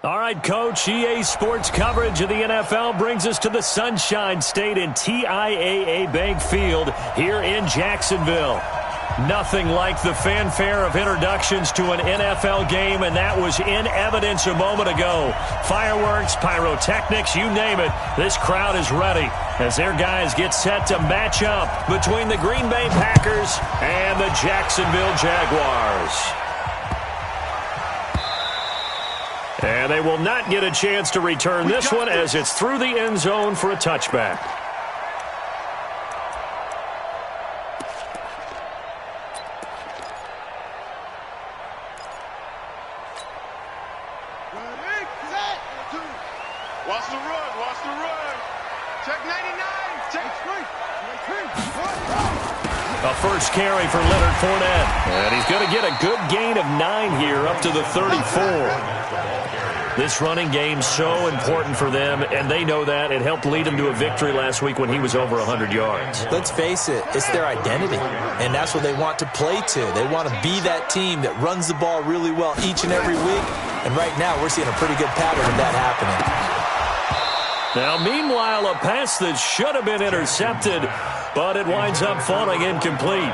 All right, Coach, EA Sports coverage of the NFL brings us to the Sunshine State in TIAA Bank Field here in Jacksonville. Nothing like the fanfare of introductions to an NFL game, and that was in evidence a moment ago. Fireworks, pyrotechnics, you name it. This crowd is ready as their guys get set to match up between the Green Bay Packers and the Jacksonville Jaguars. And they will not get a chance to return this one as it's through the end zone for a touchback. Watch the run, watch the run. Check 99, check 3. A first carry for Leonard Fournette. And he's going to get a good gain of 9 here up to the 34. This running game so important for them, and they know that. It helped lead them to a victory last week when he was over 100 yards. Let's face it, it's their identity, and that's what they want to play to. They want to be that team that runs the ball really well each and every week, and right now we're seeing a pretty good pattern of that happening. Now, meanwhile, a pass that should have been intercepted, but it winds up falling incomplete.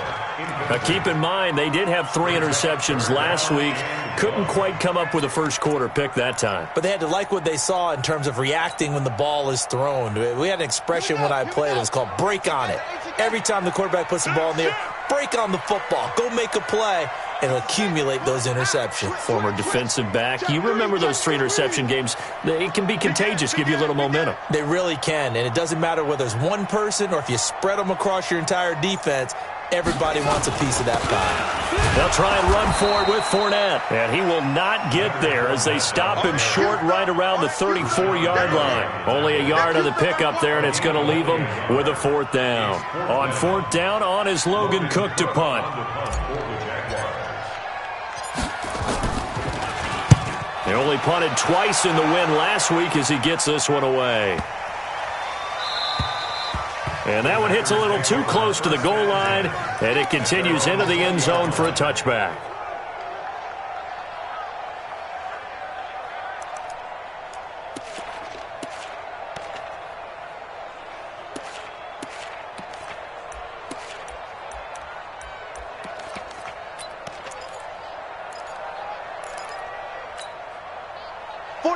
Now, keep in mind, they did have 3 interceptions last week. Couldn't quite come up with a first quarter pick that time. But they had to like what they saw in terms of reacting when the ball is thrown. We had an expression when I played. It was called break on it. Every time the quarterback puts the ball in the air, break on the football. Go make a play and accumulate those interceptions. Former defensive back. You remember those 3 interception games. It can be contagious, give you a little momentum. They really can, and it doesn't matter whether it's one person or if you spread them across your entire defense. Everybody wants a piece of that pie. They'll try and run forward with Fournette, and he will not get there as they stop him short right around the 34-yard line. Only a yard on the pickup there, and it's going to leave him with a 4th down. On 4th down, on is Logan Cook to punt. He only punted twice in the win last week as he gets this one away. And that one hits a little too close to the goal line, and it continues into the end zone for a touchback.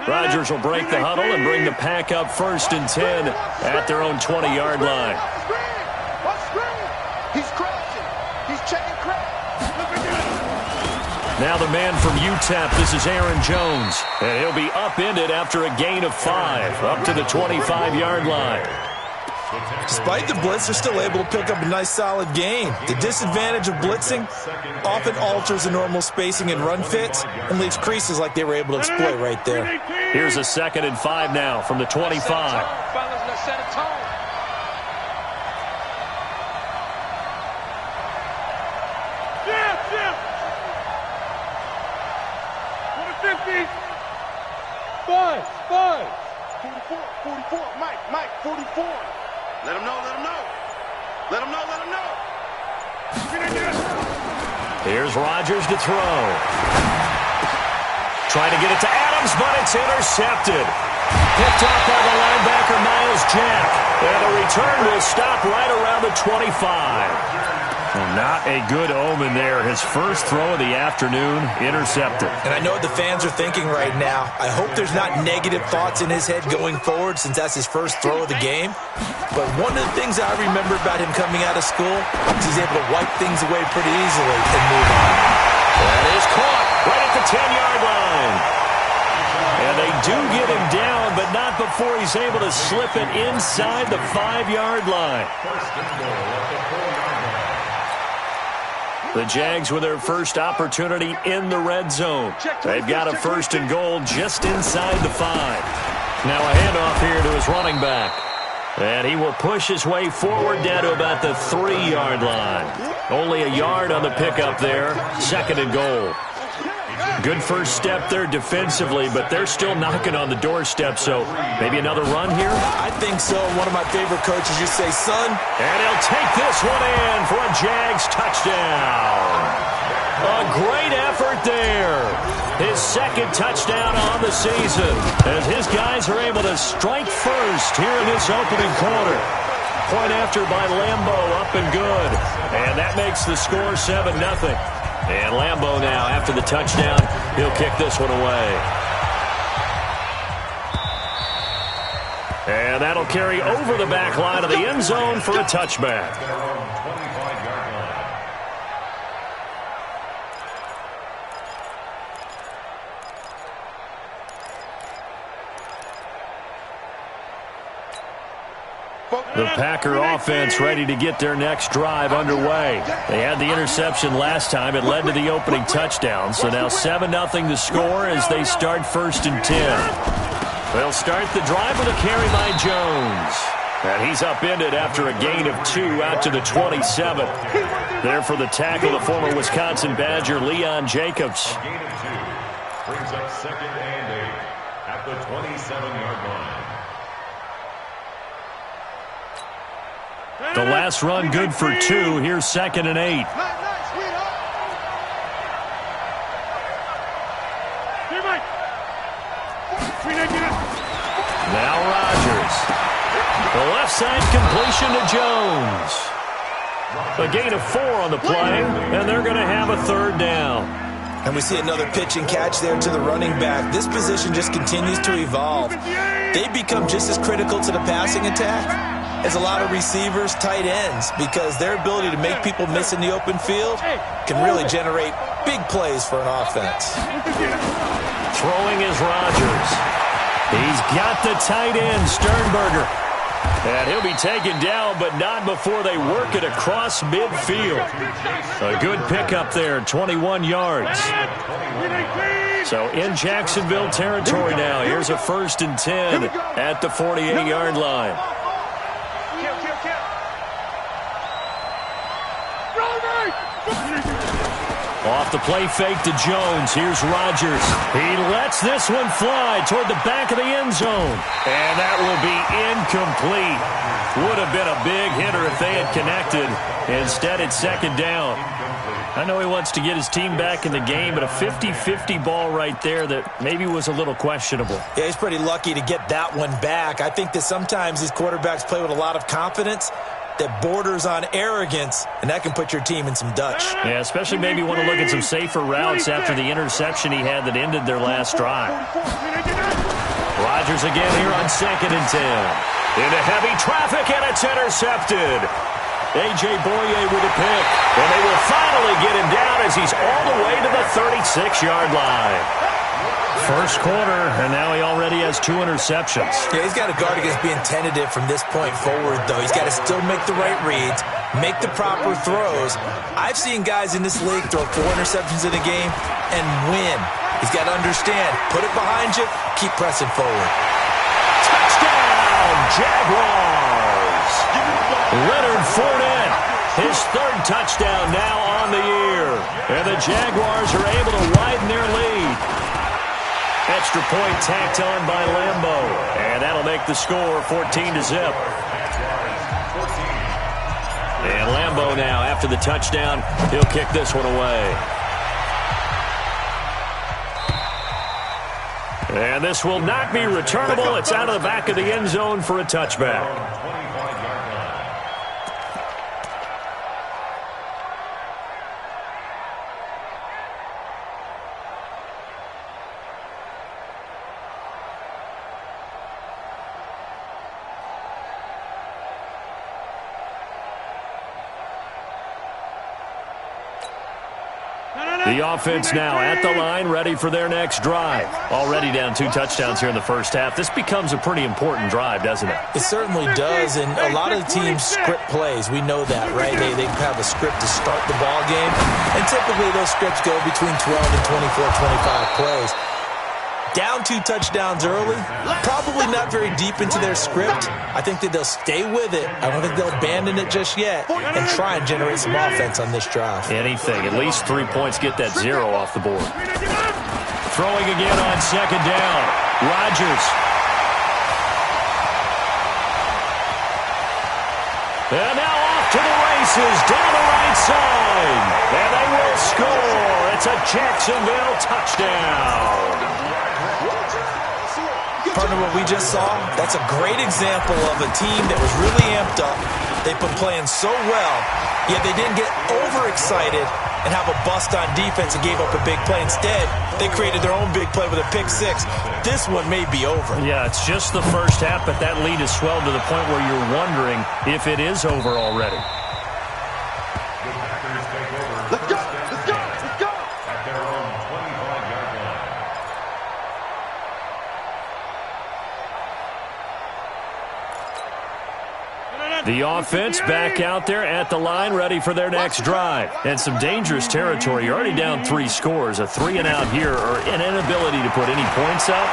Rodgers will break the huddle and bring the pack up 1st and 10 at their own 20-yard line. He's crashing. He's checking crash. Now the man from UTEP, this is Aaron Jones. And he'll be upended after a gain of 5, up to the 25-yard line. Despite the blitz, they're still able to pick up a nice solid gain. The disadvantage of blitzing often alters the normal spacing and run fits and leaves creases like they were able to exploit right there. Here's a 2nd and 5 now from the 25. Set a tone. Yeah. 150. 5. 44. Mike, 44. Let him know. Here's Rodgers to throw. Trying to get it to Adams, but it's intercepted. Picked off by the linebacker, Miles Jack. And the return will stop right around the 25. Well, not a good omen there. His first throw of the afternoon, intercepted. And I know what the fans are thinking right now. I hope there's not negative thoughts in his head going forward since that's his first throw of the game. But one of the things I remember about him coming out of school is he's able to wipe things away pretty easily and move on. That is caught right at the 10-yard line. And they do get him down, but not before he's able to slip it inside the 5-yard line. The Jags with their first opportunity in the red zone. They've got a 1st and goal just inside the 5. Now a handoff here to his running back. And he will push his way forward down to about the 3-yard line. Only a yard on the pickup there. 2nd and goal. Good first step there defensively, but they're still knocking on the doorstep, so maybe another run here? I think so. One of my favorite coaches just say, son. And he'll take this one in for a Jags touchdown. A great effort there. His second touchdown on the season as his guys are able to strike first here in this opening quarter. Point after by Lambeau, up and good. And that makes the score 7-0. And Lambeau now, after the touchdown, he'll kick this one away. And that'll carry over the back line of the end zone for a touchback. The Packer offense ready to get their next drive underway. They had the interception last time. It led to the opening touchdown. So now 7-0 the score as they start 1st and 10. They'll start the drive with a carry by Jones. And he's upended after a gain of 2 out to the 27. There for the tackle, the former Wisconsin Badger, Leon Jacobs. Gain of 2 brings up 2nd and 8 at the 27-yard line. The last run good for 2. Here's 2nd and 8. Now Rodgers. The left side completion to Jones. A gain of 4 on the play, and they're going to have a 3rd down. And we see another pitch and catch there to the running back. This position just continues to evolve. They become just as critical to the passing attack as a lot of receivers, tight ends, because their ability to make people miss in the open field can really generate big plays for an offense. Throwing is Rodgers. He's got the tight end, Sternberger. And he'll be taken down, but not before they work it across midfield. A good pickup there, 21 yards. So in Jacksonville territory now. Here's a 1st and 10 at the 48-yard line. Off the play fake to Jones. Here's Rodgers. He lets this one fly toward the back of the end zone. And that will be incomplete. Would have been a big hitter if they had connected. Instead, it's 2nd down. I know he wants to get his team back in the game, but a 50-50 ball right there that maybe was a little questionable. Yeah, he's pretty lucky to get that one back. I think that sometimes these quarterbacks play with a lot of confidence that borders on arrogance, and that can put your team in some Dutch. Yeah, especially maybe want to look at some safer routes after the interception he had that ended their last drive. Rodgers again here on 2nd and 10. Into heavy traffic, and it's intercepted. A.J. Boye with a pick, and they will finally get him down as he's all the way to the 36-yard line. First quarter, and now he already has 2 interceptions. Yeah, he's got to guard against being tentative from this point forward, though. He's got to still make the right reads, make the proper throws. I've seen guys in this league throw 4 interceptions in a game and win. He's got to understand, put it behind you, keep pressing forward. Touchdown, Jaguars! Leonard Fournette, his 3rd touchdown now on the year. And the Jaguars are able to widen their lead. Extra point tacked on by Lambeau. And that'll make the score 14-0. And Lambeau now, after the touchdown, he'll kick this one away. And this will not be returnable. It's out of the back of the end zone for a touchback. The offense now at the line, ready for their next drive. Already down 2 touchdowns here in the first half. This becomes a pretty important drive, doesn't it? It certainly does, and a lot of the teams script plays. We know that, right? They have a script to start the ball game, and typically those scripts go between 12 and 24, 25 plays. Down 2 touchdowns early, probably not very deep into their script. I think that they'll stay with it. I don't think they'll abandon it just yet and try and generate some offense on this drive. Anything. At least 3 points, get that 0 off the board. Throwing again on 2nd down. Rodgers. And now off to the races down the right side. And they will score. It's a Jacksonville touchdown. Partner, what we just saw, that's a great example of a team that was really amped up. They've been playing so well, yet they didn't get overexcited and have a bust on defense and gave up a big play. Instead, they created their own big play with a pick six. This one may be over. Yeah, it's just the first half, but that lead has swelled to the point where you're wondering if it is over already. Let's go, let's go, let's go. At their own 25-yard line. The offense back out there at the line, ready for their next drive. And some dangerous territory. You're already down 3 scores. A 3-and-out here or an inability to put any points up.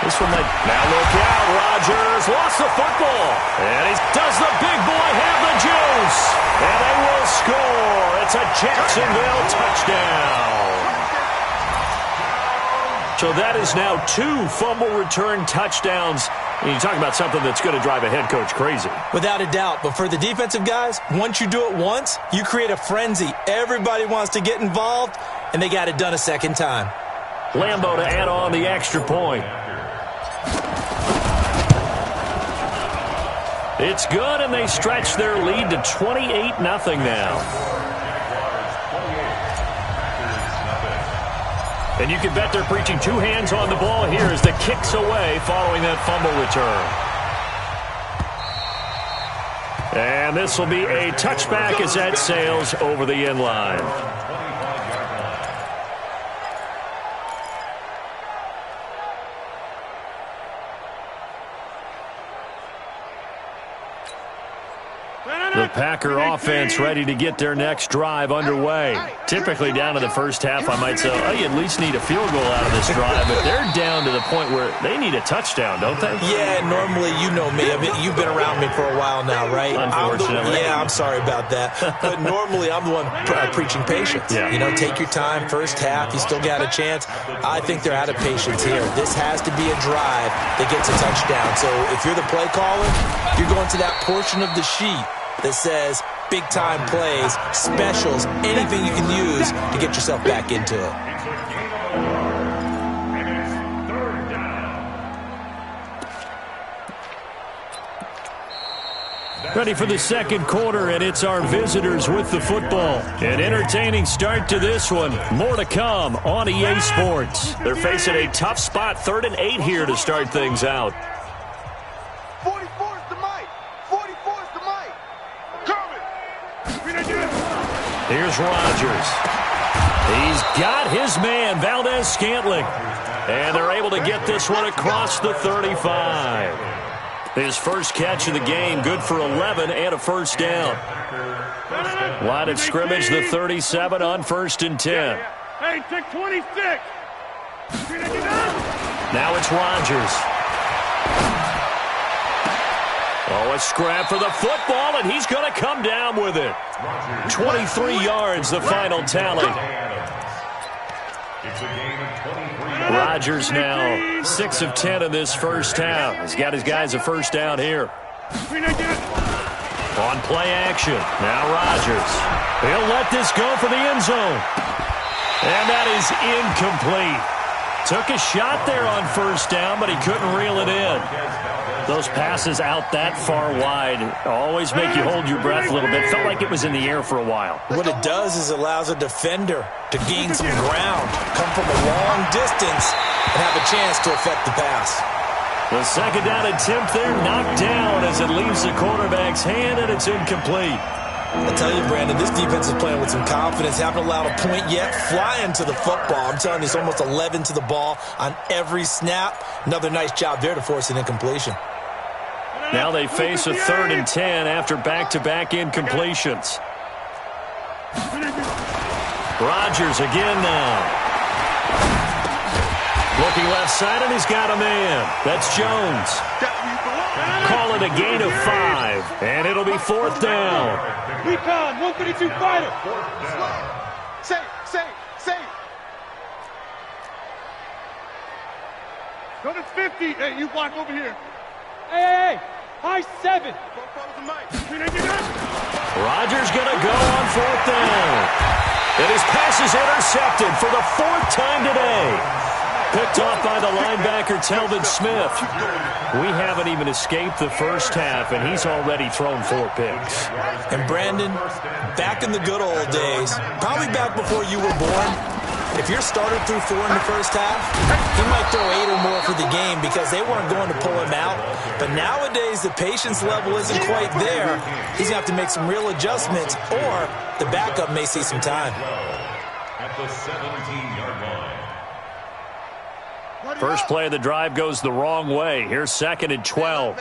This one might... Now look out. Rodgers lost the football. And he does the big boy have the juice. And they will score. It's a Jacksonville touchdown. So that is now 2 fumble return touchdowns. And you talk about something that's going to drive a head coach crazy. Without a doubt. But for the defensive guys, once you do it once, you create a frenzy. Everybody wants to get involved, and they got it done a second time. Lambo to add on the extra point. It's good, and they stretch their lead to 28-0 now. And you can bet they're preaching 2 hands on the ball here as the kick's away following that fumble return. And this will be a touchback as that sails over the end line. The Packer offense ready to get their next drive underway. Typically down to the first half, I might say, oh, you at least need a field goal out of this drive, but they're down to the point where they need a touchdown, don't they? Yeah, normally, you know me. I mean, you've been around me for a while now, right? Unfortunately. I'm sorry about that. But normally, I'm the one preaching patience. Yeah. You know, take your time, first half, you still got a chance. I think they're out of patience here. This has to be a drive that gets a touchdown. So if you're the play caller, you're going to that portion of the sheet that says big-time plays, specials, anything you can use to get yourself back into it. Ready for the second quarter, and it's our visitors with the football. An entertaining start to this one. More to come on EA Sports. They're facing a tough spot, 3rd and 8 here to start things out. 44's the mic. 44's the mic. Coming. Here's Rodgers. He's got his man, Valdez-Scantling. And they're able to get this one across the 35. His first catch of the game, good for 11 and a first down. Line of scrimmage, the 37 on 1st and 10. Hey, take 26. Now it's Rodgers. Oh, a scrap for the football, and he's going to come down with it. 23 yards, the final tally. Rodgers now 6 of 10 in this first half. He's got his guys a first down here. On play action. Now Rodgers. He'll let this go for the end zone. And that is incomplete. Took a shot there on first down, but he couldn't reel it in. Those passes out that far wide always make you hold your breath a little bit. Felt like it was in the air for a while. What it does is it allows a defender to gain some ground, come from a long distance, and have a chance to affect the pass. The second down attempt there knocked down as it leaves the quarterback's hand, and it's incomplete. I tell you, Brandon, this defense is playing with some confidence. Haven't allowed a point yet. Flying to the football. I'm telling you, it's almost 11 to the ball on every snap. Another nice job there to force an incompletion. Now they face a 3rd and 10 after back-to-back incompletions. Rodgers again now. Looking left side, and he's got a man. That's Jones. Call it a gain of 5, and it'll be 4th down. Recon, 132 fighter. Safe. Go to 50. Hey, you block over here. Hey. High 7. Rodgers going to go on 4th down. And his pass is intercepted for the 4th time today. Picked off by the linebacker, Telvin Smith. We haven't even escaped the first half, and he's already thrown 4 picks. And Brandon, back in the good old days, probably back before you were born, if your starter threw 4 in the first half, he might throw 8 or more for the game because they weren't going to pull him out. But nowadays, the patience level isn't quite there. He's going to have to make some real adjustments, or the backup may see some time. At the 17-yard line. First play of the drive goes the wrong way. Here's 2nd and 12.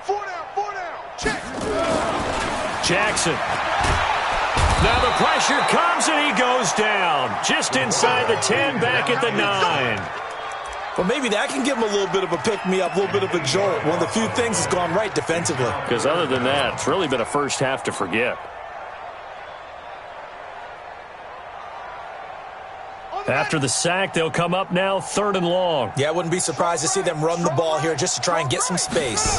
4 down. Check. Jackson. Now the pressure comes and he goes down. Just inside the 10, back at the 9. Well, maybe that can give him a little bit of a pick-me-up, a little bit of a jolt. One of the few things that's gone right defensively. Because other than that, it's really been a first half to forget. After the sack, they'll come up now 3rd and long. Yeah, I wouldn't be surprised to see them run the ball here just to try and get some space.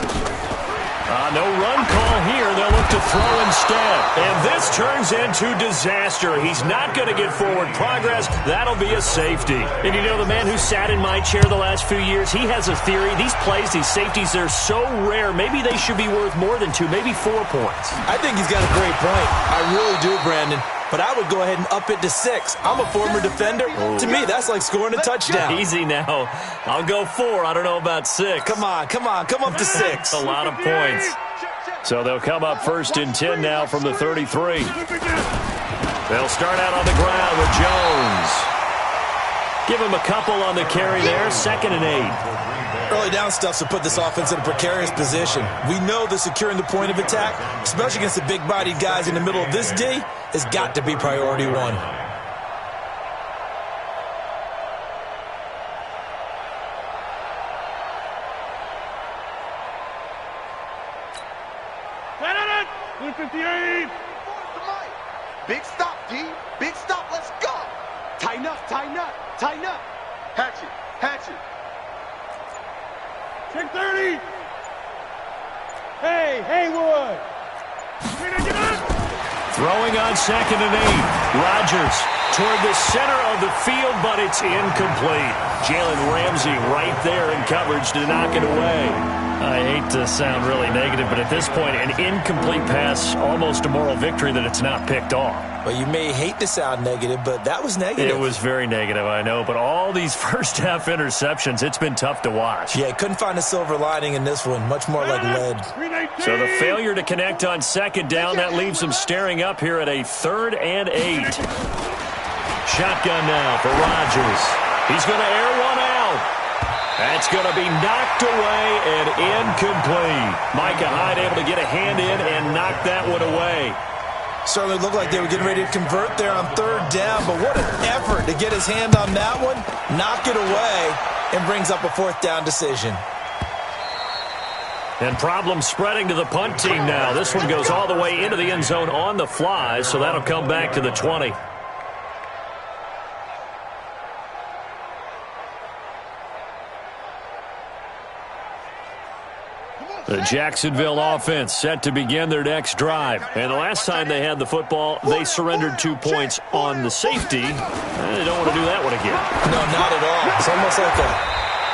No run call here. They'll look to throw instead. And this turns into disaster. He's not going to get forward progress. That'll be a safety. And you know, the man who sat in my chair the last few years, he has a theory. These plays, these safeties, they're so rare. Maybe they should be worth more than 2, maybe 4 points. I think he's got a great point. I really do, Brandon. But I would go ahead and up it to 6. I'm a former defender. Ooh. To me, that's like scoring a touchdown. Easy now. I'll go 4. I don't know about 6. Come on. Come up to 6. A lot of points. So they'll come up 1st and 10 now from the 33. They'll start out on the ground with Jones. Give him a couple on the carry there. 2nd and 8. Early down stuff to put this offense in a precarious position. We know that securing the point of attack, especially against the big-bodied guys in the middle of this D, has got to be priority 1. Big stop, D. Big stop. Let's go. Tighten up. Hatchet. Check 30. Hey, Haywood. Throwing on 2nd and 8. Rodgers toward the center of the field, but it's incomplete. Jalen Ramsey right there in coverage to knock it away. I hate to sound really negative, but at this point, an incomplete pass, almost a moral victory that it's not picked off. Well, you may hate to sound negative, but that was negative. It was very negative, I know, but all these first-half interceptions, it's been tough to watch. Yeah, couldn't find a silver lining in this one, much more like lead. So the failure to connect on 2nd down, that leaves them staring up here at a 3rd and 8. Shotgun now for Rodgers. He's going to air one out. That's going to be knocked away and incomplete. Micah Hyde able to get a hand in and knock that one away. Certainly looked like they were getting ready to convert there on 3rd down, but what an effort to get his hand on that one, knock it away, and brings up a 4th down decision. And problems spreading to the punt team now. This one goes all the way into the end zone on the fly, so that'll come back to the 20. The Jacksonville offense set to begin their next drive. And the last time they had the football, they surrendered 2 points on the safety. They don't want to do that one again. No, not at all. It's almost like a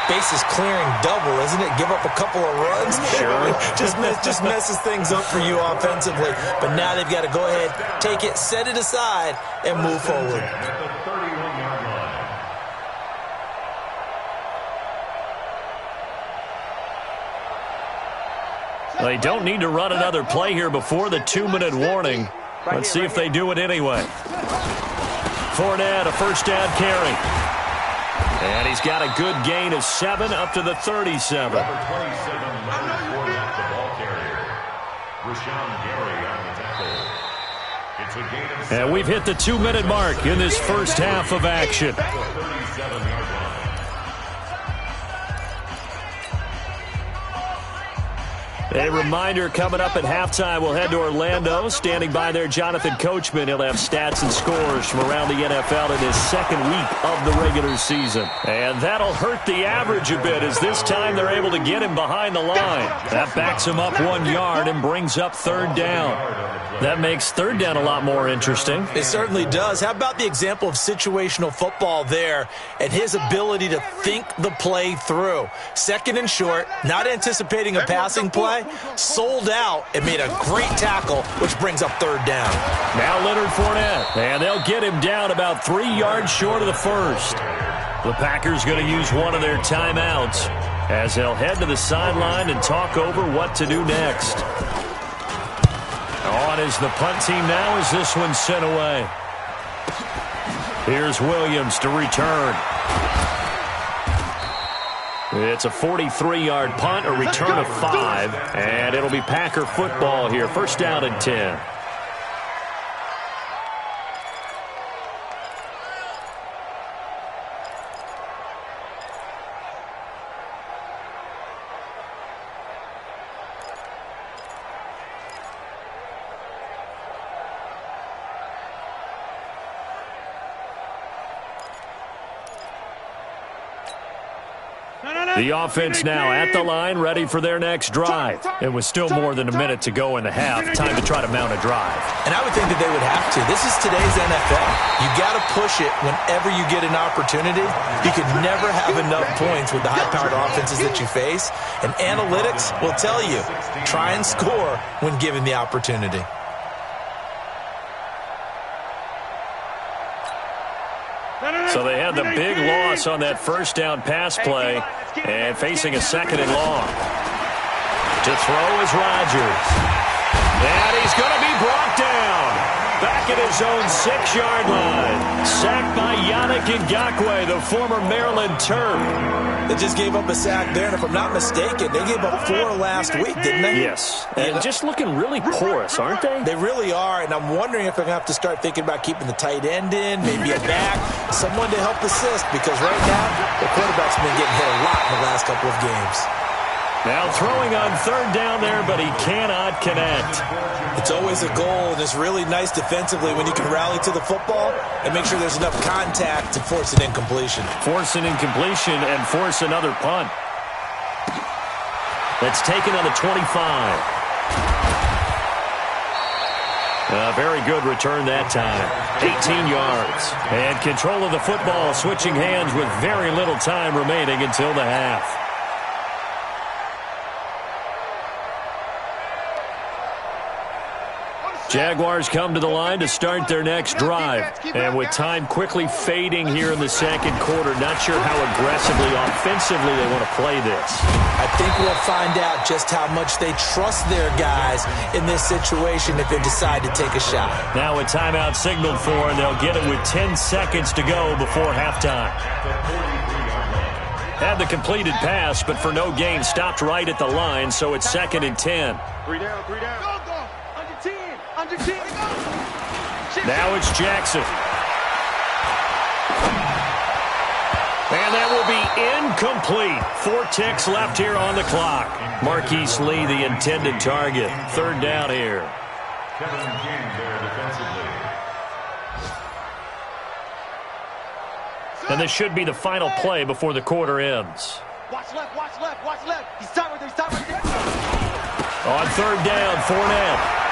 bases clearing double, isn't it? Give up a couple of runs. Sure. just messes things up for you offensively. But now they've got to go ahead, take it, set it aside, and move forward. They don't need to run another play here before the 2-minute warning. Let's see if they do it anyway. Fournette, a 1st down carry. And he's got a good gain of 7 up to the 37. Number 27, the ball carrier. Rashawn Gary on the tackle. It's a gain of 7. And we've hit the 2-minute mark in this first half of action. A reminder coming up at halftime, we'll head to Orlando. Standing by there, Jonathan Coachman. He'll have stats and scores from around the NFL in his second week of the regular season. And that'll hurt the average a bit as this time they're able to get him behind the line. That backs him up 1 yard and brings up third down. That makes third down a lot more interesting. It certainly does. How about the example of situational football there and his ability to think the play through? Second and short, not anticipating a passing play, sold out and made a great tackle, which brings up third down. Now Leonard Fournette, and they'll get him down about 3 yards short of the first. The Packers going to use one of their timeouts as they'll head to the sideline and talk over what to do next. On is the punt team now as this one's sent away. Here's Williams to return. It's a 43-yard punt, a return of 5, and it'll be Packer football here. First down and 10. The offense now at the line, ready for their next drive. It was still more than a minute to go in the half. Time to try to mount a drive. And I would think that they would have to. This is today's NFL. You got to push it whenever you get an opportunity. You could never have enough points with the high-powered offenses that you face. And analytics will tell you, try and score when given the opportunity. So they had the big loss on that first down pass play and facing a second and long. To throw is Rodgers. And he's going to be brought down. Back at his own 6-yard line. Sacked by Yannick Ngakoue, the former Maryland Terp. They just gave up a sack there, and if I'm not mistaken, they gave up 4 last week, didn't they? Yes, and just looking really porous, aren't they? They really are, and I'm wondering if I'm going to have to start thinking about keeping the tight end in, maybe a back, someone to help assist, because right now, the quarterback's been getting hit a lot in the last couple of games. Now throwing on third down there, but he cannot connect. It's always a goal, and it's really nice defensively when you can rally to the football and make sure there's enough contact to force an incompletion. Force an incompletion and force another punt. That's taken on the 25. A very good return that time. 18 yards. And control of the football, switching hands with very little time remaining until the half. Jaguars come to the line to start their next drive. And with time quickly fading here in the second quarter, not sure how aggressively, offensively they want to play this. I think we'll find out just how much they trust their guys in this situation if they decide to take a shot. Now a timeout signaled for, and they'll get it with 10 seconds to go before halftime. Had the completed pass, but for no gain, stopped right at the line, so it's second and 10. 3 down, 3 down. Under 10, under 10. Now it's Jackson. And that will be incomplete. 4 ticks left here on the clock. Marquise Lee, the intended target. Third down here. Kevin King there defensively. And this should be the final play before the quarter ends. Watch left, watch left, watch left. He's tight right there, he's tight right there. On third down, Fournette.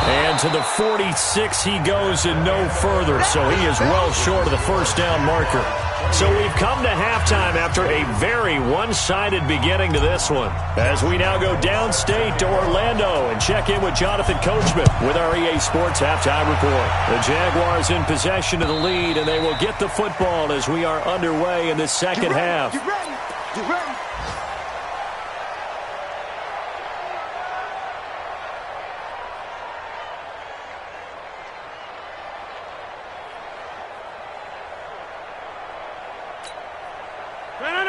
And to the 46 he goes and no further, so he is well short of the first down marker. So we've come to halftime after a very one-sided beginning to this one. As we now go downstate to Orlando and check in with Jonathan Coachman with our EA Sports Halftime Report. The Jaguars in possession of the lead, and they will get the football as we are underway in the second half. Get ready, get ready.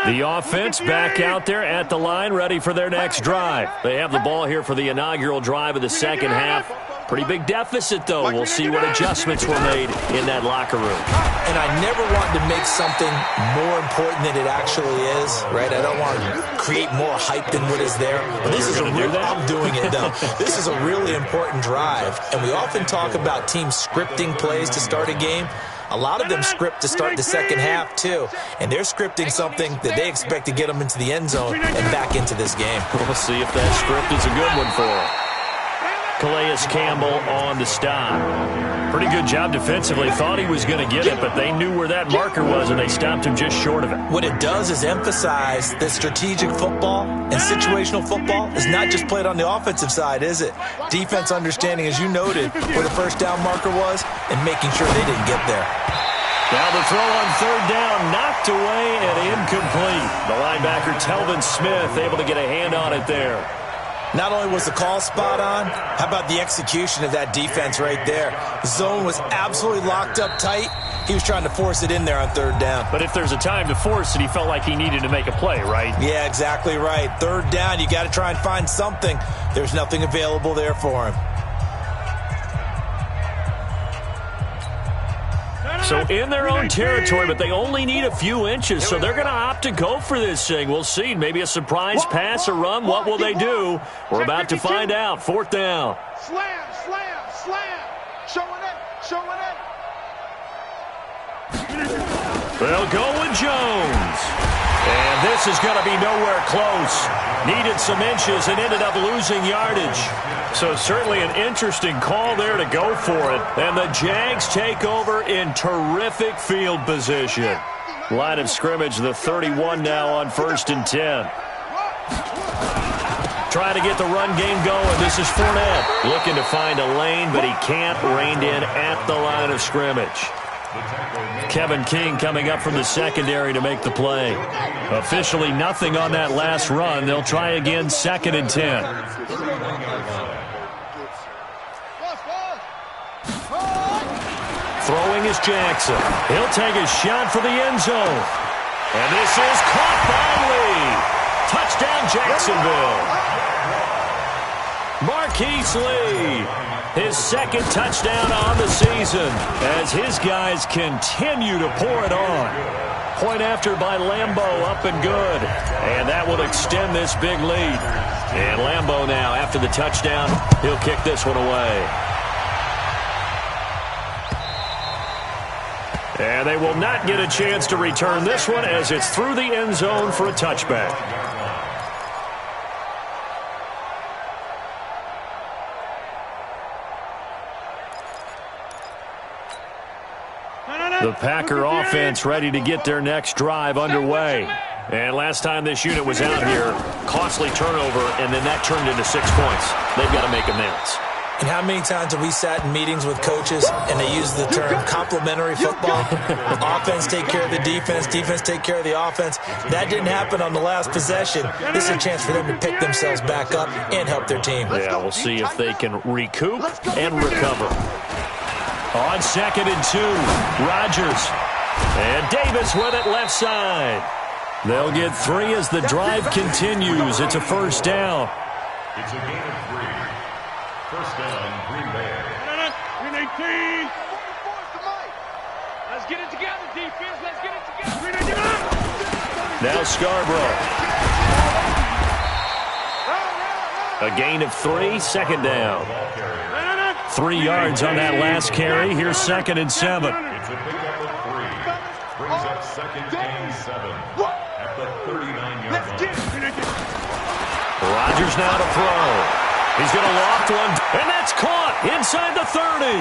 The offense back out there at the line, ready for their next drive. They have the ball here for the inaugural drive of the second half. Pretty big deficit, though. We'll see what adjustments were made in that locker room. And I never want to make something more important than it actually is, right? I don't want to create more hype than what is there. But this is I'm doing it, though. This is a really important drive. And we often talk about teams scripting plays to start a game. A lot of them script to start the second half, too. And they're scripting something that they expect to get them into the end zone and back into this game. We'll see if that script is a good one for them. Calais Campbell on the stop. Pretty good job defensively. Thought he was going to get it, but they knew where that marker was, and they stopped him just short of it. What it does is emphasize that strategic football and situational football is not just played on the offensive side, is it? Defense understanding, as you noted, where the first down marker was and making sure they didn't get there. Now the throw on third down, knocked away and incomplete. The linebacker, Telvin Smith, able to get a hand on it there. Not only was the call spot on, how about the execution of that defense right there? The zone was absolutely locked up tight. He was trying to force it in there on third down. But if there's a time to force it, he felt like he needed to make a play, right? Yeah, exactly right. Third down, you got to try and find something. There's nothing available there for him. So in their own territory, but they only need a few inches, so they're going to opt to go for this thing. We'll see. Maybe a surprise pass or run. What will they do? We're about to find out. Fourth down. Slam, slam, slam. Showing it, showing it. They'll go with Jones. And this is going to be nowhere close. Needed some inches and ended up losing yardage. So certainly an interesting call there to go for it. And the Jags take over in terrific field position. Line of scrimmage, the 31 now on 1st and 10. Trying to get the run game going. This is Fournette. Looking to find a lane, but he can't. Reined in at the line of scrimmage. Kevin King coming up from the secondary to make the play. Officially nothing on that last run. They'll try again 2nd and 10. Throwing is Jackson. He'll take a shot for the end zone. And this is caught by Lee. Touchdown Jacksonville. Marquise Lee. His 2nd touchdown on the season as his guys continue to pour it on. Point after by Lambeau, up and good. And that will extend this big lead. And Lambeau now, after the touchdown, he'll kick this one away. And they will not get a chance to return this one as it's through the end zone for a touchback. The Packer offense ready to get their next drive underway. And last time this unit was out here, costly turnover, and then that turned into 6 points. They've got to make amends. And how many times have we sat in meetings with coaches and they use the term complementary football? Offense take care of the defense, defense take care of the offense. That didn't happen on the last possession. This is a chance for them to pick themselves back up and help their team. Yeah, we'll see if they can recoup and recover. On 2nd and 2, Rodgers. And Davis with it left side. They'll get 3 as the drive continues. It's a first down. It's a gain of 3. First down, Green Bay. Green 18. Let's get it together, defense. Let's get it together. Now Scarborough. A gain of 3, 2nd down. 3 yards on that last carry. Here's 2nd and 7. It's a pickup of 3. Brings up 2nd and 7 at the 39-yard line. Rodgers now to throw. He's going to loft one, and that's caught inside the 30.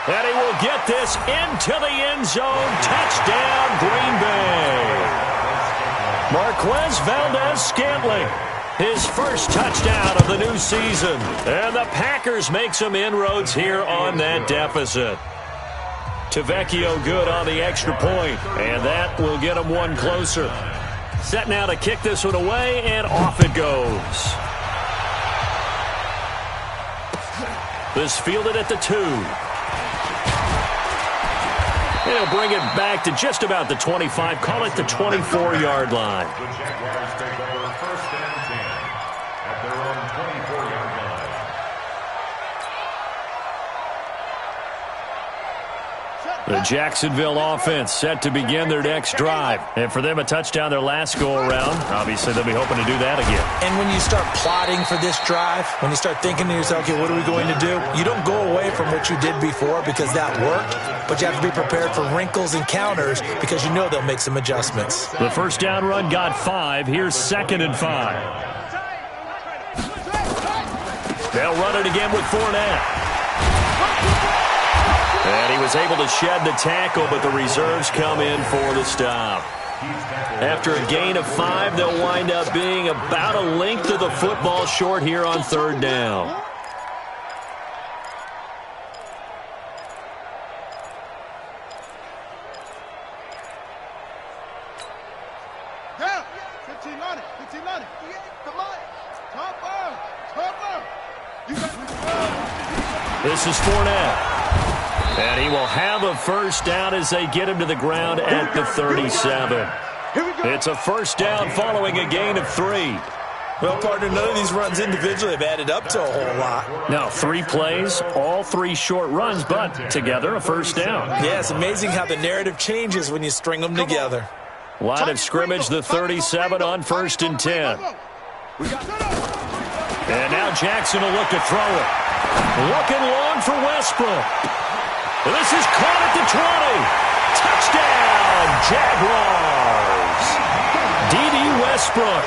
And he will get this into the end zone. Touchdown, Green Bay. Marquez Valdez-Scantling. His first touchdown of the new season. And the Packers make some inroads here on that deficit. Tavecchio good on the extra point, and that will get them one closer. Set now to kick this one away, and off it goes. This fielded at the 2. He'll bring it back to just about the 25. Call it the 24-yard line. The Jaguars take over 1st and 10 at their own 24-yard line. The Jacksonville offense set to begin their next drive. And for them, a touchdown their last go-around. Obviously, they'll be hoping to do that again. And when you start plotting for this drive, when you start thinking to yourself, okay, what are we going to do? You don't go away from what you did before because that worked, but you have to be prepared for wrinkles and counters because you know they'll make some adjustments. The first down run got 5. Here's 2nd and 5. They'll run it again with Fournette. And he was able to shed the tackle, but the reserves come in for the stop. After a gain of 5, they'll wind up being about a length of the football short here on 3rd down. This is Fournette. And he will have a first down as they get him to the ground at the 37. It's a first down following a gain of 3. Well, partner, none of these runs individually have added up to a whole lot. No, 3 plays, all 3 short runs, but together a first down. Yeah, it's amazing how the narrative changes when you string them together. Line of scrimmage, the 37 on 1st and 10. And now Jackson will look to throw it. Looking long for Westbrook. This is caught at the 20. Touchdown, Jaguars. D.D. Westbrook,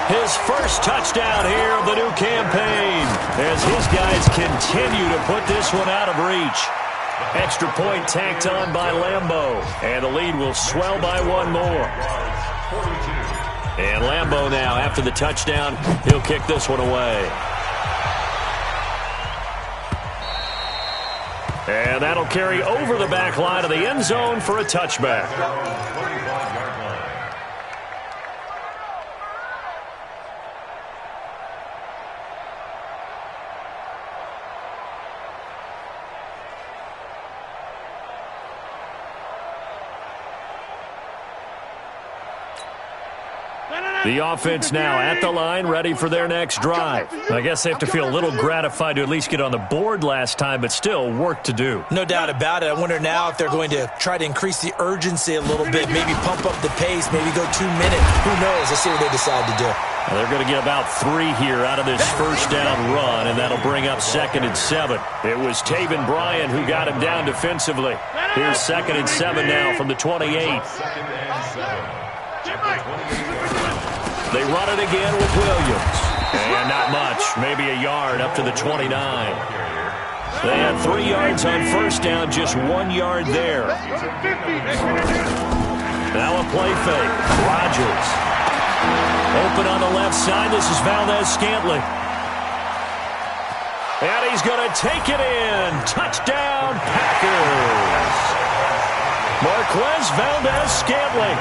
his first touchdown here of the new campaign as his guys continue to put this one out of reach. Extra point tacked on by Lambeau, and the lead will swell by 1 more. And Lambeau now, after the touchdown, he'll kick this one away. And that'll carry over the back line of the end zone for a touchback. The offense now at the line, ready for their next drive. I guess they have to feel a little gratified to at least get on the board last time, but still work to do. No doubt about it. I wonder now if they're going to try to increase the urgency a little bit, maybe pump up the pace, maybe go 2 minutes. Who knows? Let's see what they decide to do. Well, they're going to get about 3 here out of this first down run, and that'll bring up 2nd and 7. It was Taven Bryan who got him down defensively. Here's 2nd and 7 now from the 28. They run it again with Williams. And not much, maybe a yard up to the 29. They had 3 yards on first down, just 1 yard there. Now a play fake. Rodgers. Open on the left side. This is Valdez-Scantling. And he's going to take it in. Touchdown, Packers. Marquez Valdez-Scantling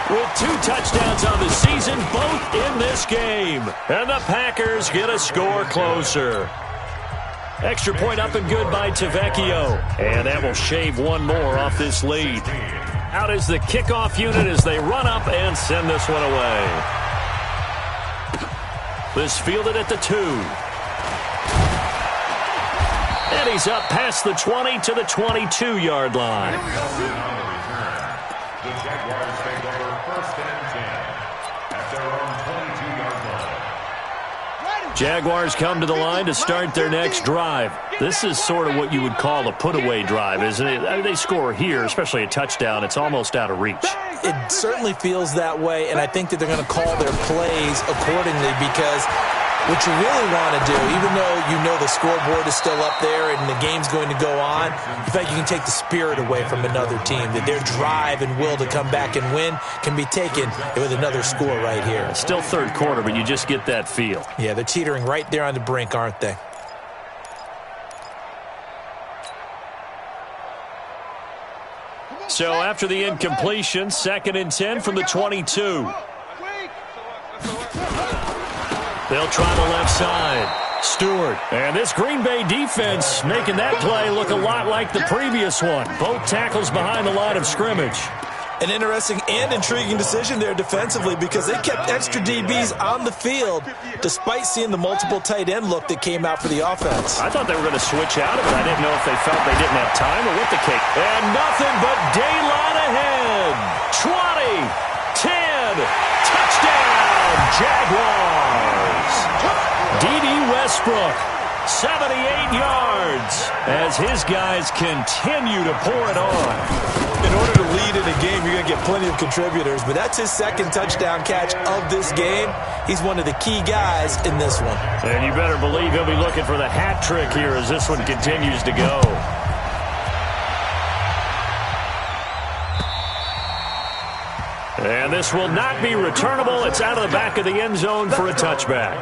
with 2 touchdowns on the season, both in this game. And the Packers get a score closer. Extra point up and good by Tavecchio. And that will shave 1 more off this lead. Out is the kickoff unit as they run up and send this one away. This fielded at the 2. And he's up past the 20 to the 22-yard line. The Jaguars take over 1st and 10 at their own 22-yard line. Jaguars come to the line to start their next drive. This is sort of what you would call a put-away drive, isn't it? I mean, they score here, especially a touchdown. It's almost out of reach. It certainly feels that way, and I think that they're going to call their plays accordingly because what you really want to do, even though you know the scoreboard is still up there and the game's going to go on, in fact, you can take the spirit away from another team, that their drive and will to come back and win can be taken with another score right here. It's still 3rd quarter, but you just get that feel. Yeah, they're teetering right there on the brink, aren't they? So after the incompletion, 2nd and 10 from the 22. They'll try the left side. Stewart. And this Green Bay defense making that play look a lot like the previous one. Both tackles behind the line of scrimmage. An interesting and intriguing decision there defensively because they kept extra DBs on the field despite seeing the multiple tight end look that came out for the offense. I thought they were going to switch out of it. I didn't know if they felt they didn't have time or what the case. And nothing but daylight ahead. 20, 10, touchdown, Jaguars. D.D. Westbrook, 78 yards as his guys continue to pour it on. In order to lead in a game, you're going to get plenty of contributors, but that's his second touchdown catch of this game. He's one of the key guys in this one. And you better believe he'll be looking for the hat trick here as this one continues to go. And this will not be returnable. It's out of the back of the end zone for a touchback.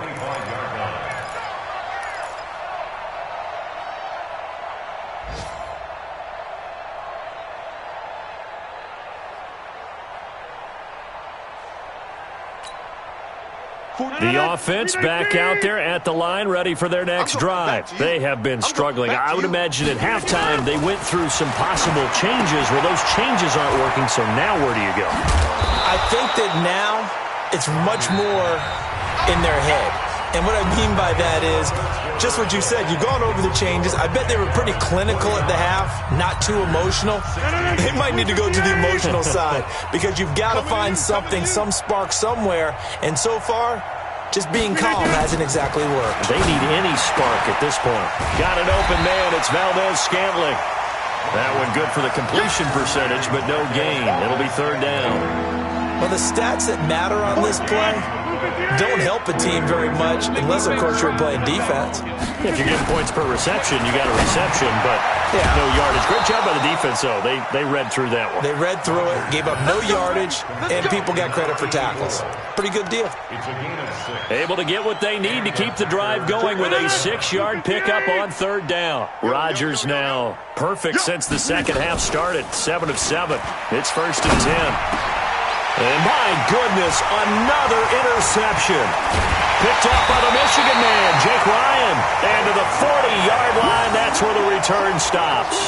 The offense back out there at the line, ready for their next drive. They have been struggling. I would imagine at halftime they went through some possible changes. Well, those changes aren't working, so now where do you go? I think that now it's much more in their head. And what I mean by that is just what you said. You've gone over the changes. I bet they were pretty clinical at the half, not too emotional. They might need to go to the emotional side because you've got to find something, some spark somewhere. And so far, just being calm hasn't exactly worked. They need any spark at this point. Got an open man. It's Valdez-Scantling. That one good for the completion percentage, but no gain. It'll be third down. Well, the stats that matter on this play don't help a team very much unless, of course, you're playing defense. If you're getting points per reception, you got a reception, but no yardage. Great job by the defense, though. They read through that one. They read through it, gave up no yardage, and people got credit for tackles. Pretty good deal. Able to get what they need to keep the drive going with a 6-yard pickup on third down. Rodgers now perfect since the second half started. 7 of 7. It's 1st and 10. And my goodness, another interception. Picked up by the Michigan man, Jake Ryan. And to the 40-yard line, that's where the return stops.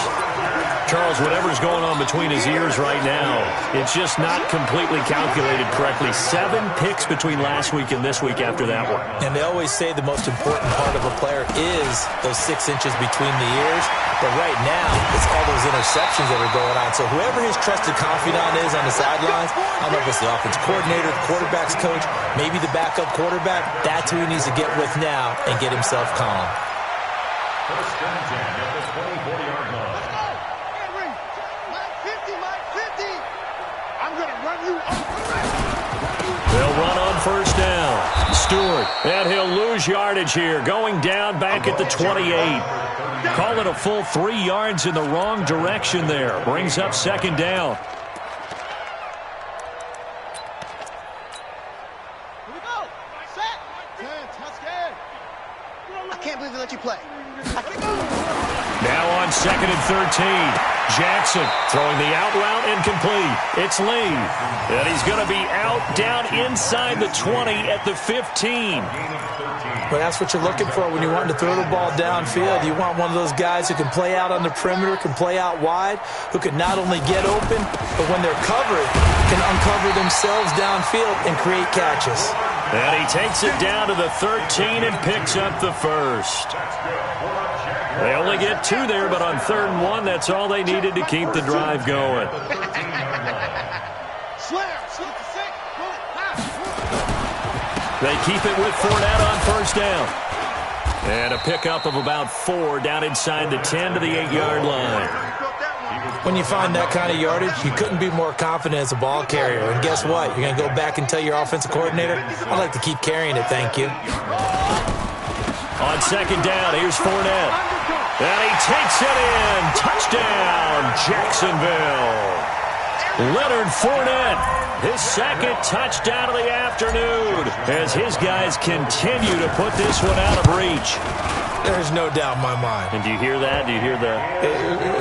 Charles, whatever's going on between his ears right now, it's just not completely calculated correctly. 7 picks between last week and this week after that one. And they always say the most important part of a player is those 6 inches between the ears. But right now, it's all those interceptions that are going on. So whoever his trusted confidant is on the sidelines, I don't know if it's the offense coordinator, the quarterback's coach, maybe the backup quarterback, that's who he needs to get with now and get himself calm. First and 10 at the 20-40-yard line. They'll run on first down. Stewart, and he'll lose yardage here. Going down back at the 28. Call it a full 3 yards in the wrong direction there. Brings up second down. Here we go. Set. 10. Touchdown. I can't believe they let you play. Now on 2nd and 13. Jackson throwing the out route incomplete. It's Lee. And he's going to be out down inside the 20 at the 15. Well, that's what you're looking for when you want to throw the ball downfield. You want one of those guys who can play out on the perimeter, can play out wide, who can not only get open, but when they're covered, can uncover themselves downfield and create catches. And he takes it down to the 13 and picks up the first. They only get 2 there, but on 3rd and 1, that's all they needed to keep the drive going. They keep it with Fournette on first down. And a pickup of about 4 down inside the 10 to the 8-yard line. When you find that kind of yardage, you couldn't be more confident as a ball carrier. And guess what? You're going to go back and tell your offensive coordinator, I'd like to keep carrying it, thank you. On second down, here's Fournette. And he takes it in. Touchdown, Jacksonville. Leonard Fournette, his second touchdown of the afternoon as his guys continue to put this one out of reach. There's no doubt in my mind. And do you hear that? Do you hear the...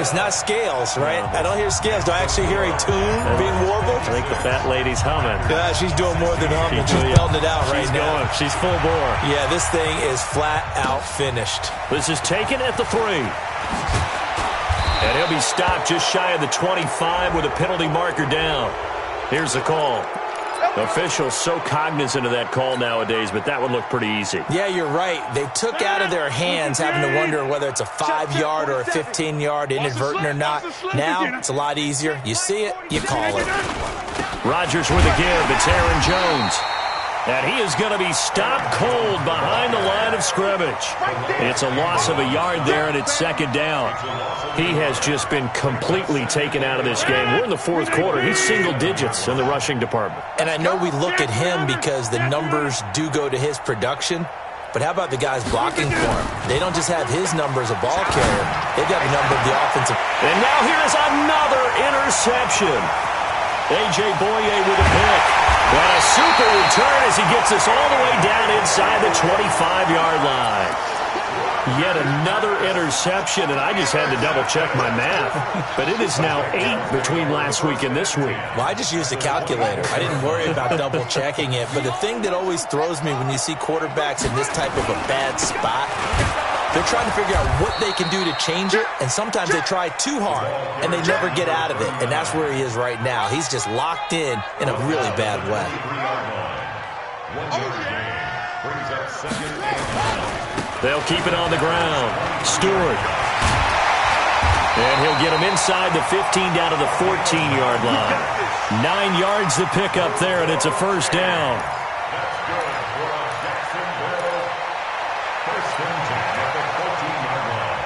It's not scales, right? I don't hear scales. Do I actually hear a tune being warbled? I think the fat lady's humming. Yeah, she's doing more than humming. She's belting it out right now. She's full bore. Yeah, this thing is flat out finished. This is taken at the 3. And he'll be stopped just shy of the 25 with a penalty marker down. Here's the call. Officials so cognizant of that call nowadays, but that one looked pretty easy. Yeah, you're right. They took out of their hands having to wonder whether it's a 5-yard or a 15-yard inadvertent or not. Now, it's a lot easier. You see it, you call it. Rodgers with a give. It's Aaron Jones. And he is going to be stopped cold behind the line of scrimmage. It's a loss of a yard there, and it's second down. He has just been completely taken out of this game. We're in the fourth quarter. He's single digits in the rushing department. And I know we look at him because the numbers do go to his production, but how about the guys blocking for him? They don't just have his number as a ball carrier. They've got the number of the offensive. And now here's another interception. A.J. Boye with a pick. And a super return as he gets us all the way down inside the 25-yard line. Yet another interception, and I just had to double-check my math. But it is now 8 between last week and this week. Well, I just used a calculator. I didn't worry about double-checking it. But the thing that always throws me when you see quarterbacks in this type of a bad spot, they're trying to figure out what they can do to change it, and sometimes they try too hard, and they never get out of it. And that's where he is right now. He's just locked in a really bad way. 1-yard gain brings up second and 9. They'll keep it on the ground. Stewart. And he'll get him inside the 15 down to the 14-yard line. 9 yards to pick up there, and it's a first down. That's good for Jacksonville. First and 10 at the 14-yard line.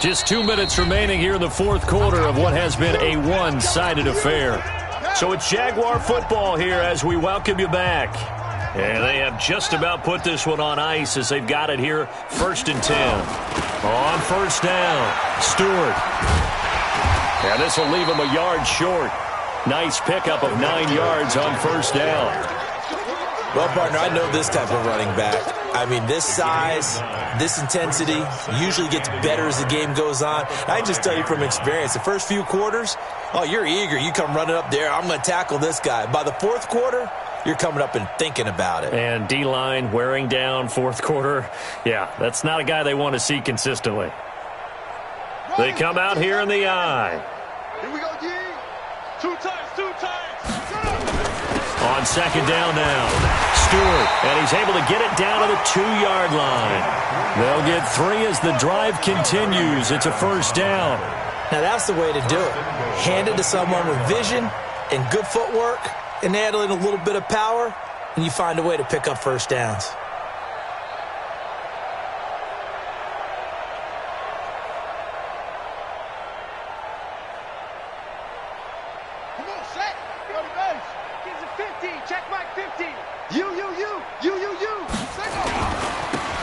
Just 2 minutes remaining here in the fourth quarter of what has been a one-sided affair. So it's Jaguar football here as we welcome you back. And they have just about put this one on ice as they've got it here, first and 10. On first down, Stewart. And this will leave him a yard short. Nice pickup of 9 yards on first down. Well, partner, I know this type of running back. I mean, this size, this intensity usually gets better as the game goes on. I just tell you from experience, the first few quarters, oh, you're eager. You come running up there, I'm going to tackle this guy. By the fourth quarter, you're coming up and thinking about it. And D-line wearing down fourth quarter. Yeah, that's not a guy they want to see consistently. They come out here in the eye. Here we go, G. Two times. On second down now, Stewart, and he's able to get it down to the 2-yard line. They'll get 3 as the drive continues. It's a first down. Now, that's the way to do it. Hand it to someone with vision and good footwork and add in a little bit of power, and you find a way to pick up first downs. Come on, set. Go to base. Gives it 15. Check Mike 15. You.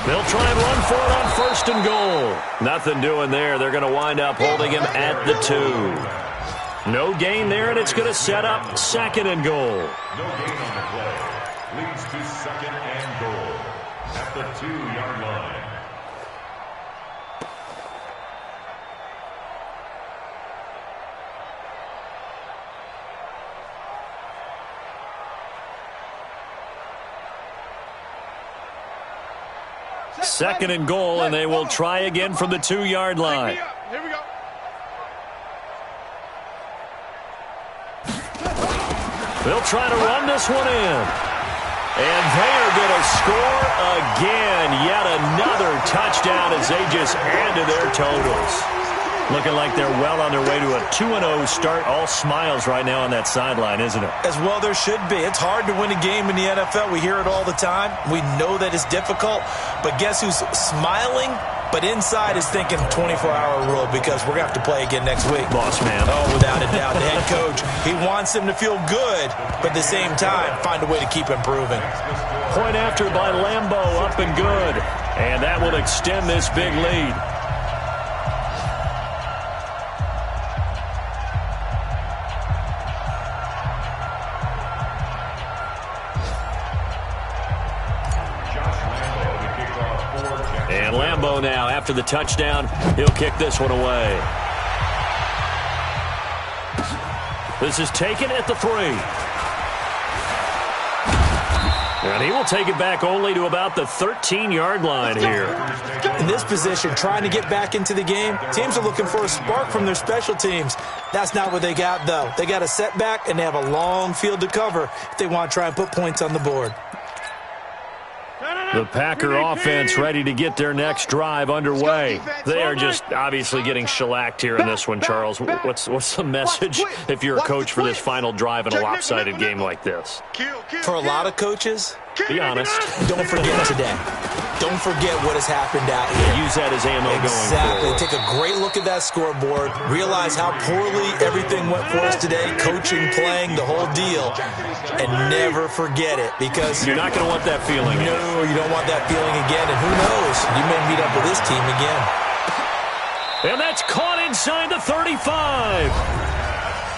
They'll try and run for it on first and goal. Nothing doing there. They're going to wind up holding him at the 2. No gain there, and it's going to set up second and goal. No gain on the play. Leads to second and goal at the 2-yard line. Second and goal, and they will try again from the 2-yard line. Here we go. They'll try to run this one in. And they are going to score again. Yet another touchdown as they just add to their totals. Looking like they're well on their way to a 2-0 start. All smiles right now on that sideline, isn't it? As well there should be. It's hard to win a game in the NFL. We hear it all the time. We know that it's difficult. But guess who's smiling? But inside is thinking 24-hour rule because we're going to have to play again next week. Boss man. Oh, without a doubt. The head coach, he wants them to feel good, but at the same time, find a way to keep improving. Point after by Lambeau, up and good. And that will extend this big lead. And Lambeau now, after the touchdown, he'll kick this one away. This is taken at the 3. And he will take it back only to about the 13-yard line here. In this position, trying to get back into the game, teams are looking for a spark from their special teams. That's not what they got, though. They got a setback, and they have a long field to cover if they want to try and put points on the board. The Packer offense ready to get their next drive underway. They are just obviously getting shellacked here in this one, Charles. What's the message if you're a coach for this final drive in a lopsided game like this? For a lot of coaches, be honest. Don't forget today. Don't forget what has happened out here. Use that as ammo exactly. going forward. Take a great look at that scoreboard. Realize how poorly everything went for us today. Coaching, playing, the whole deal. And never forget it, because you're not going to want that feeling. No, you don't want that feeling again. And who knows? You may meet up with this team again. And that's caught inside the 35.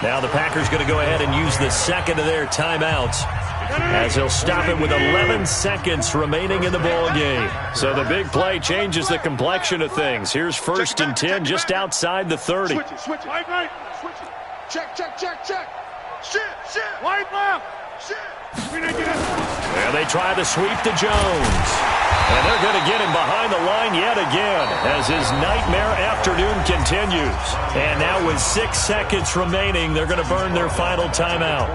Now the Packers going to go ahead and use the second of their timeouts, as he'll stop it with 11 seconds remaining in the ball game. So the big play changes the complexion of things. Here's 1st and 10 just outside the 30. Switch it, switch it. Right. Switch it. Check. Shit. Right left. Shit. And they try to sweep to Jones. And they're going to get him behind the line yet again as his nightmare afternoon continues. And now with 6 seconds remaining, they're going to burn their final timeout.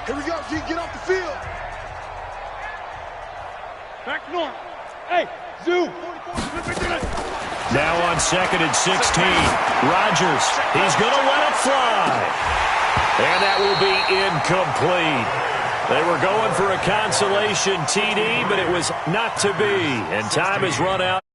Here we go, G. Get off the field. Back north. Hey, Zoo. Now on 2nd and 16. Rodgers, he's going to let it fly. And that will be incomplete. They were going for a consolation TD, but it was not to be. And time has run out.